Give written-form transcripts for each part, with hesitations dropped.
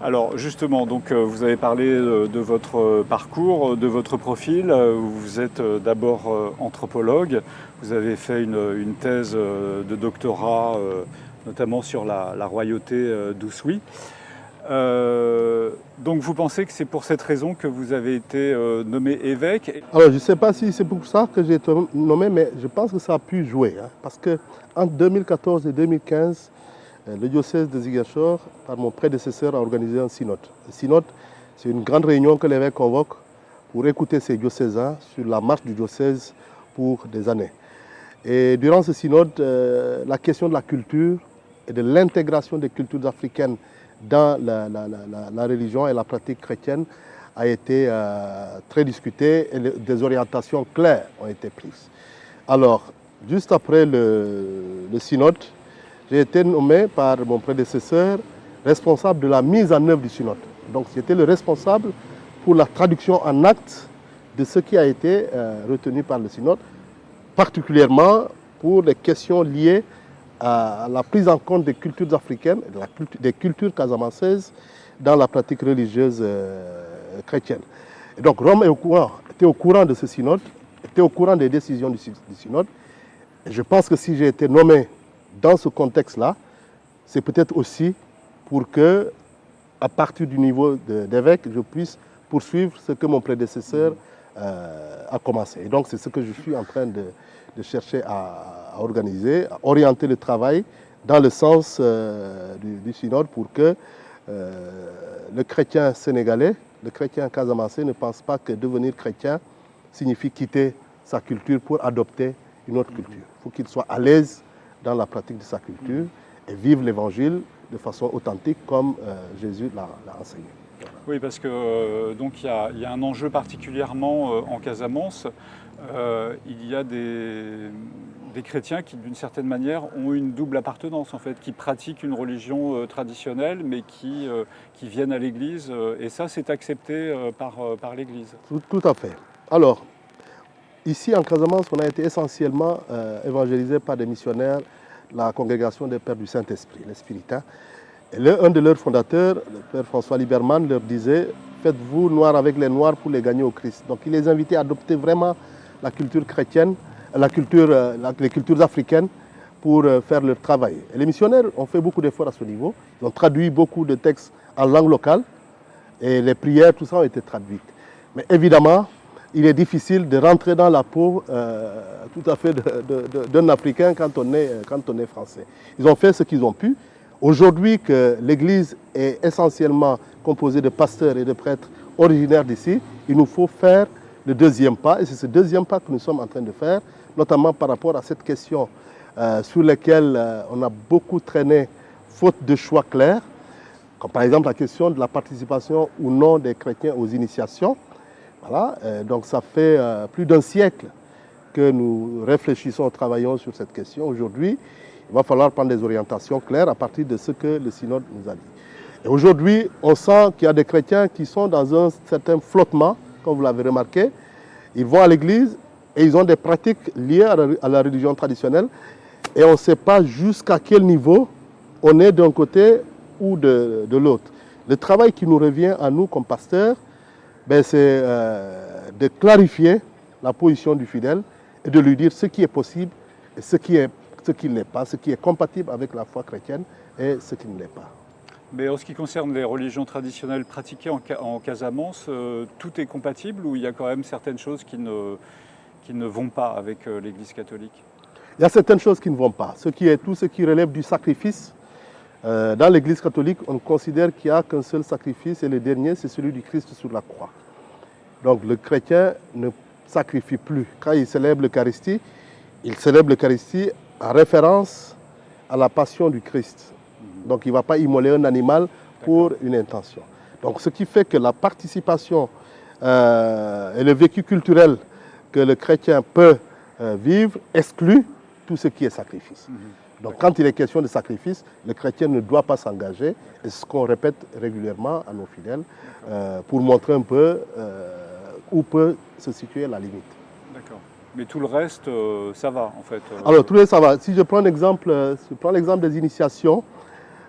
Alors justement, donc vous avez parlé de votre parcours, de votre profil. Vous êtes d'abord anthropologue. Vous avez fait une thèse de doctorat, notamment sur la royauté d'Oussouye. Donc vous pensez que c'est pour cette raison que vous avez été nommé évêque? Alors, je ne sais pas si c'est pour ça que j'ai été nommé, mais je pense que ça a pu jouer. Parce que entre 2014 et 2015, le diocèse de Ziguinchor, par mon prédécesseur, a organisé un synode. Le synode, c'est une grande réunion que l'évêque convoque pour écouter ses diocésains sur la marche du diocèse pour des années. Et durant ce synode, la question de la culture et de l'intégration des cultures africaines dans la religion et la pratique chrétienne a été très discutée et des orientations claires ont été prises. Alors, juste après le synode, j'ai été nommé par mon prédécesseur responsable de la mise en œuvre du synode. Donc, j'étais le responsable pour la traduction en actes de ce qui a été retenu par le synode, particulièrement pour les questions liées à la prise en compte des cultures africaines, des cultures casamançaises dans la pratique religieuse chrétienne. Et donc Rome était au courant de ce synode, était au courant des décisions du synode. Et je pense que si j'ai été nommé dans ce contexte-là, c'est peut-être aussi pour que, à partir du niveau d'évêque, je puisse poursuivre ce que mon prédécesseur a commencé. Et donc c'est ce que je suis en train de chercher à organiser, à orienter le travail dans le sens du synode pour que le chrétien sénégalais, le chrétien casamancé ne pense pas que devenir chrétien signifie quitter sa culture pour adopter une autre culture. Il faut qu'il soit à l'aise dans la pratique de sa culture et vivre l'évangile de façon authentique comme Jésus l'a enseigné. Oui, parce que donc il y a un enjeu particulièrement en Casamance. Il y a des chrétiens qui, d'une certaine manière, ont une double appartenance, en fait, qui pratiquent une religion traditionnelle, mais qui viennent à l'Église. Et ça, c'est accepté par l'Église. Tout à fait. Alors, ici en Casamance, on a été essentiellement évangélisé par des missionnaires, la congrégation des Pères du Saint-Esprit, les Spiritains. Et un de leurs fondateurs, le Père François Liberman, leur disait « Faites-vous noirs avec les noirs pour les gagner au Christ ». Donc il les invitait à adopter vraiment la culture chrétienne, les cultures africaines pour faire leur travail. Et les missionnaires ont fait beaucoup d'efforts à ce niveau. Ils ont traduit beaucoup de textes en langue locale et les prières, tout ça ont été traduites. Mais évidemment, il est difficile de rentrer dans la peau tout à fait d'un Africain quand on est français. Ils ont fait ce qu'ils ont pu. Aujourd'hui que l'Église est essentiellement composée de pasteurs et de prêtres originaires d'ici, il nous faut faire le deuxième pas. Et c'est ce deuxième pas que nous sommes en train de faire, notamment par rapport à cette question sur laquelle on a beaucoup traîné faute de choix clairs, comme par exemple la question de la participation ou non des chrétiens aux initiations. Voilà. Donc ça fait plus d'un siècle que nous réfléchissons, travaillons sur cette question. Aujourd'hui, il va falloir prendre des orientations claires à partir de ce que le synode nous a dit. Et aujourd'hui, on sent qu'il y a des chrétiens qui sont dans un certain flottement, comme vous l'avez remarqué. Ils vont à l'église et ils ont des pratiques liées à la religion traditionnelle. Et on ne sait pas jusqu'à quel niveau on est d'un côté ou de l'autre. Le travail qui nous revient à nous comme pasteurs, c'est de clarifier la position du fidèle et de lui dire ce qui est possible et ce qui n'est pas, ce qui est compatible avec la foi chrétienne et ce qui ne l'est pas. Mais en ce qui concerne les religions traditionnelles pratiquées en Casamance, tout est compatible ou il y a quand même certaines choses qui ne vont pas avec l'Église catholique? Il y a certaines choses qui ne vont pas. Tout ce qui relève du sacrifice, dans l'Église catholique, on considère qu'il n'y a qu'un seul sacrifice et le dernier, c'est celui du Christ sur la croix. Donc le chrétien ne sacrifie plus. Quand il célèbre l'Eucharistie, il célèbre l'Eucharistie en référence à la passion du Christ. Donc il ne va pas immoler un animal pour une intention. Donc ce qui fait que la participation et le vécu culturel que le chrétien peut vivre exclut tout ce qui est sacrifice. Donc quand il est question de sacrifice, le chrétien ne doit pas s'engager. Et c'est ce qu'on répète régulièrement à nos fidèles pour montrer un peu où peut se situer la limite. D'accord. Mais tout le reste, ça va en fait. Alors tout le reste, ça va. Si je prends l'exemple des initiations,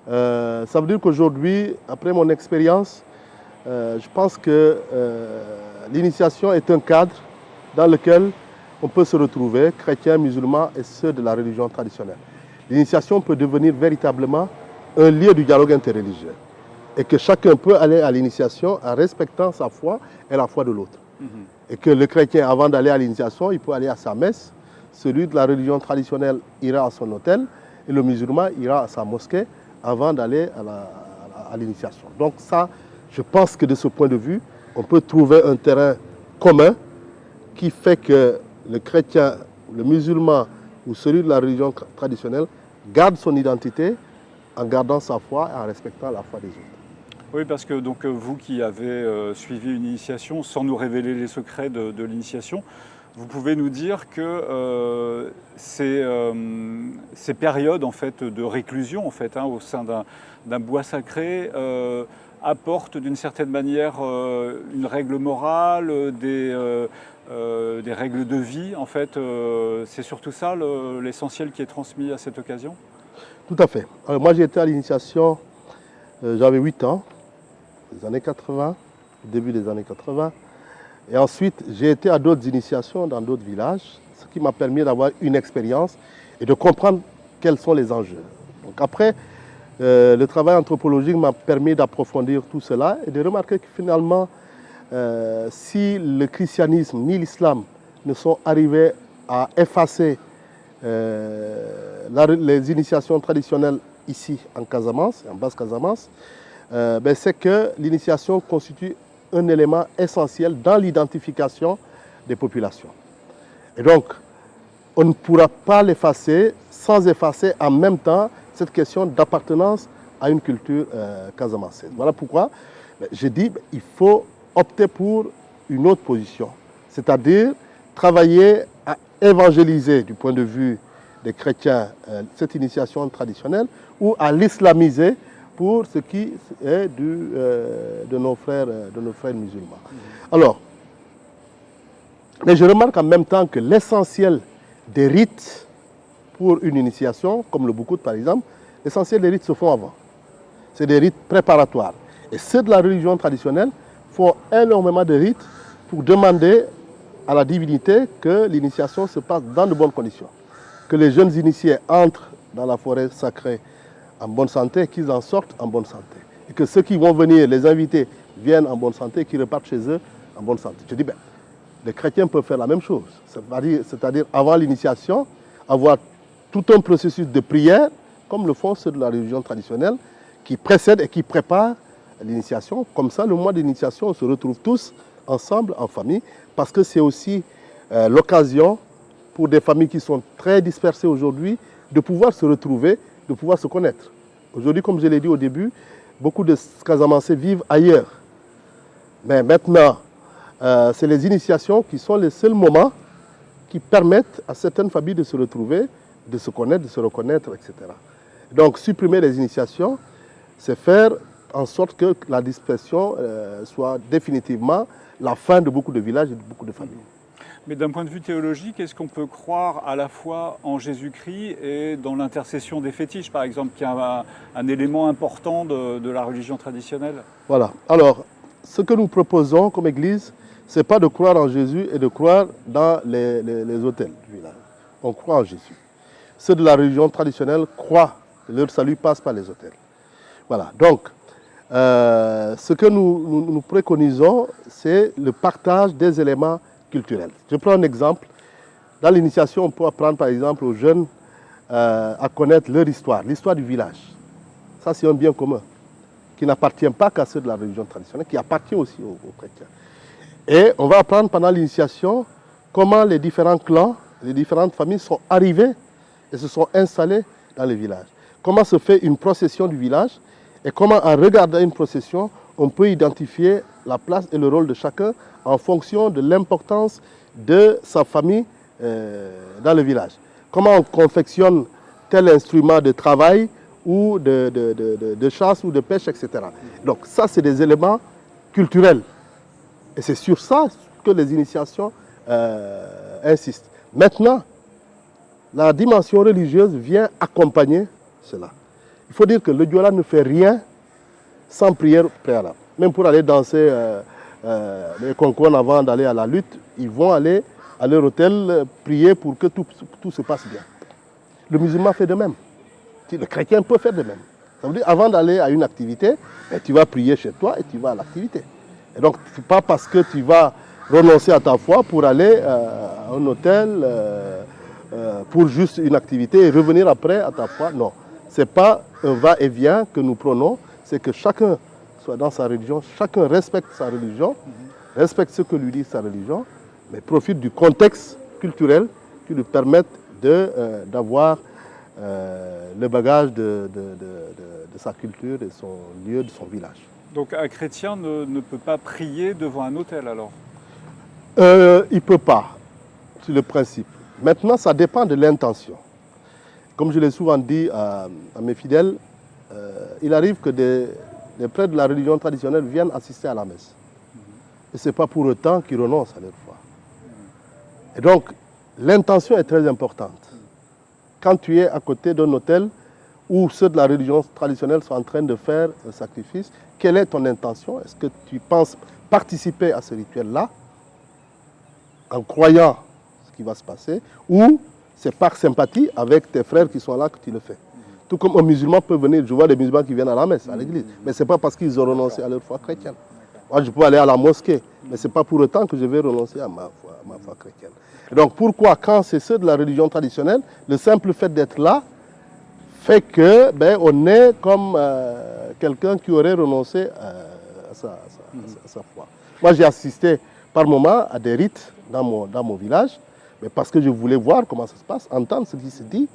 Ça veut dire qu'aujourd'hui, après mon expérience, je pense que l'initiation est un cadre dans lequel on peut se retrouver, chrétiens, musulmans et ceux de la religion traditionnelle. L'initiation peut devenir véritablement un lieu du dialogue interreligieux et que chacun peut aller à l'initiation en respectant sa foi et la foi de l'autre. Et que le chrétien, avant d'aller à l'initiation, il peut aller à sa messe, celui de la religion traditionnelle ira à son hôtel et le musulman ira à sa mosquée avant d'aller à l'initiation. Donc ça, je pense que de ce point de vue, on peut trouver un terrain commun qui fait que le chrétien, le musulman ou celui de la religion traditionnelle garde son identité en gardant sa foi et en respectant la foi des autres. Oui, parce que donc, vous qui avez suivi une initiation, sans nous révéler les secrets de l'initiation, vous pouvez nous dire que ces périodes en fait, de réclusion en fait, au sein d'un bois sacré apportent d'une certaine manière une règle morale, des règles de vie. En fait, c'est surtout ça l'essentiel qui est transmis à cette occasion? Tout à fait. Alors, moi, j'ai été à l'initiation, j'avais 8 ans, les années 80, début des années 80. Et ensuite, j'ai été à d'autres initiations dans d'autres villages, ce qui m'a permis d'avoir une expérience et de comprendre quels sont les enjeux. Donc après, le travail anthropologique m'a permis d'approfondir tout cela et de remarquer que finalement, si le christianisme ni l'islam ne sont arrivés à effacer les initiations traditionnelles ici en Casamance, en Basse-Casamance, c'est que l'initiation constitue un élément essentiel dans l'identification des populations. Et donc, on ne pourra pas l'effacer sans effacer en même temps cette question d'appartenance à une culture casamançaise. Voilà pourquoi je dis qu'il faut opter pour une autre position, c'est-à-dire travailler à évangéliser du point de vue des chrétiens cette initiation traditionnelle ou à l'islamiser pour ce qui est de nos frères musulmans. Alors, mais je remarque en même temps que l'essentiel des rites pour une initiation, comme le boucout par exemple, l'essentiel des rites se font avant. C'est des rites préparatoires. Et ceux de la religion traditionnelle font énormément de rites pour demander à la divinité que l'initiation se passe dans de bonnes conditions. Que les jeunes initiés entrent dans la forêt sacrée en bonne santé et qu'ils en sortent en bonne santé. Et que ceux qui vont venir, les invités, viennent en bonne santé et qu'ils repartent chez eux en bonne santé. Je dis, les chrétiens peuvent faire la même chose. C'est-à-dire, avant l'initiation, avoir tout un processus de prière, comme le font ceux de la religion traditionnelle, qui précède et qui prépare l'initiation. Comme ça, le mois d'initiation, on se retrouve tous ensemble, en famille, parce que c'est aussi l'occasion pour des familles qui sont très dispersées aujourd'hui de pouvoir se retrouver, de pouvoir se connaître. Aujourd'hui, comme je l'ai dit au début, beaucoup de Casamançais vivent ailleurs. Mais maintenant, c'est les initiations qui sont les seuls moments qui permettent à certaines familles de se retrouver, de se connaître, de se reconnaître, etc. Donc, supprimer les initiations, c'est faire en sorte que la dispersion soit définitivement la fin de beaucoup de villages et de beaucoup de familles. Mais d'un point de vue théologique, est-ce qu'on peut croire à la fois en Jésus-Christ et dans l'intercession des fétiches, par exemple, qui est un élément important de la religion traditionnelle? Voilà. Alors, ce que nous proposons comme Église, ce n'est pas de croire en Jésus et de croire dans les autels du village. On croit en Jésus. Ceux de la religion traditionnelle croient que leur salut passe par les autels. Voilà. Donc, ce que nous préconisons, c'est le partage des éléments culturels. Je prends un exemple. Dans l'initiation, on peut apprendre par exemple aux jeunes à connaître leur histoire, l'histoire du village. Ça, c'est un bien commun qui n'appartient pas qu'à ceux de la religion traditionnelle, qui appartient aussi aux chrétiens. Et on va apprendre pendant l'initiation comment les différents clans, les différentes familles sont arrivées et se sont installées dans les villages. Comment se fait une procession du village et comment, en regardant une procession, on peut identifier la place et le rôle de chacun en fonction de l'importance de sa famille dans le village. Comment on confectionne tel instrument de travail ou de chasse ou de pêche, etc. Donc ça, c'est des éléments culturels. Et c'est sur ça que les initiations insistent. Maintenant, la dimension religieuse vient accompagner cela. Il faut dire que le Diola ne fait rien sans prière préalable. Même pour aller danser les concours avant d'aller à la lutte, ils vont aller à leur hôtel prier pour que tout se passe bien. Le musulman fait de même. Le chrétien peut faire de même. Ça veut dire avant d'aller à une activité, tu vas prier chez toi et tu vas à l'activité. Et donc, ce n'est pas parce que tu vas renoncer à ta foi pour aller à un hôtel pour juste une activité et revenir après à ta foi. Non. Ce n'est pas un va-et-vient que nous prenons, c'est que chacun soit dans sa religion, chacun respecte sa religion, respecte ce que lui dit sa religion, mais profite du contexte culturel qui lui permette d'avoir le bagage de sa culture, de son lieu, de son village. Donc un chrétien ne peut pas prier devant un autel alors? Il ne peut pas, c'est le principe. Maintenant, ça dépend de l'intention. Comme je l'ai souvent dit à mes fidèles, il arrive que des prêtres de la religion traditionnelle viennent assister à la messe. Et ce n'est pas pour autant qu'ils renoncent à leur foi. Et donc, l'intention est très importante. Quand tu es à côté d'un autel où ceux de la religion traditionnelle sont en train de faire un sacrifice, quelle est ton intention? Est-ce que tu penses participer à ce rituel-là en croyant ce qui va se passer, ou c'est par sympathie avec tes frères qui sont là que tu le fais? Tout comme un musulman peut venir, je vois des musulmans qui viennent à la messe, à l'église, mais ce n'est pas parce qu'ils ont renoncé à leur foi chrétienne. Moi, je peux aller à la mosquée, mais ce n'est pas pour autant que je vais renoncer à ma foi chrétienne. Et donc, pourquoi, quand c'est ceux de la religion traditionnelle, le simple fait d'être là fait que on est comme quelqu'un qui aurait renoncé à sa foi. Moi, j'ai assisté par moments à des rites dans mon village, mais parce que je voulais voir comment ça se passe, entendre ce qui se dit,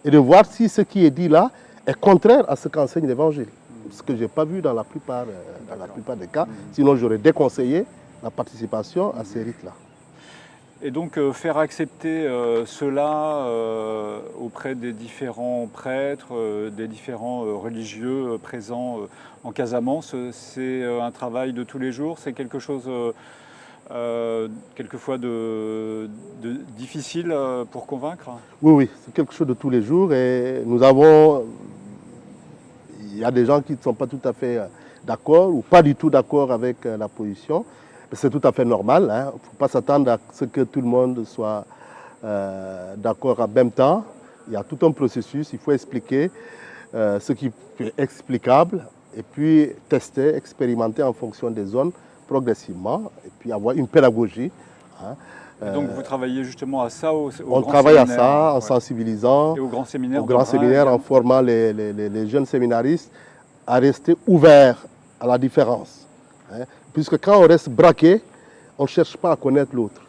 et de voir si ce qui est dit là est contraire à ce qu'enseigne l'Évangile. Ce que je n'ai pas vu dans la plupart des cas, sinon j'aurais déconseillé la participation à ces rites-là. Et donc faire accepter cela auprès des différents prêtres, des différents religieux présents en Casamance, c'est un travail de tous les jours, c'est quelque chose quelquefois de difficile pour convaincre? Oui, c'est quelque chose de tous les jours et il y a des gens qui ne sont pas tout à fait d'accord ou pas du tout d'accord avec la position. C'est tout à fait normal. Il ne faut pas s'attendre à ce que tout le monde soit d'accord en même temps. Il y a tout un processus. Il faut expliquer ce qui est explicable et puis tester, expérimenter en fonction des zones progressivement et puis avoir une pédagogie. Et donc vous travaillez justement à ça au on grand travaille séminaire, à ça en sensibilisant, et au grand séminaire, en formant les jeunes séminaristes à rester ouverts à la différence. Puisque quand on reste braqué, on ne cherche pas à connaître l'autre.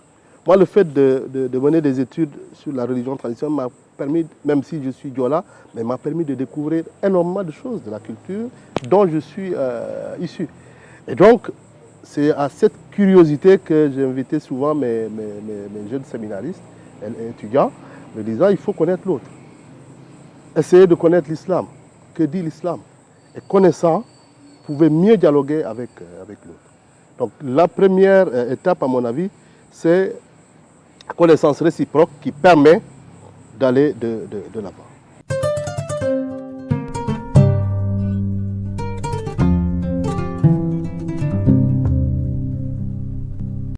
Moi, le fait de mener des études sur la religion traditionnelle m'a permis, même si je suis Diola, mais m'a permis de découvrir énormément de choses de la culture dont je suis issu. Et donc, c'est à cette curiosité que j'ai invité souvent mes jeunes séminaristes et étudiants, me disant il faut connaître l'autre. Essayez de connaître l'islam. Que dit l'islam? Et connaissant, vous pouvez mieux dialoguer avec l'autre. Donc la première étape, à mon avis, c'est la connaissance réciproque qui permet d'aller de l'avant.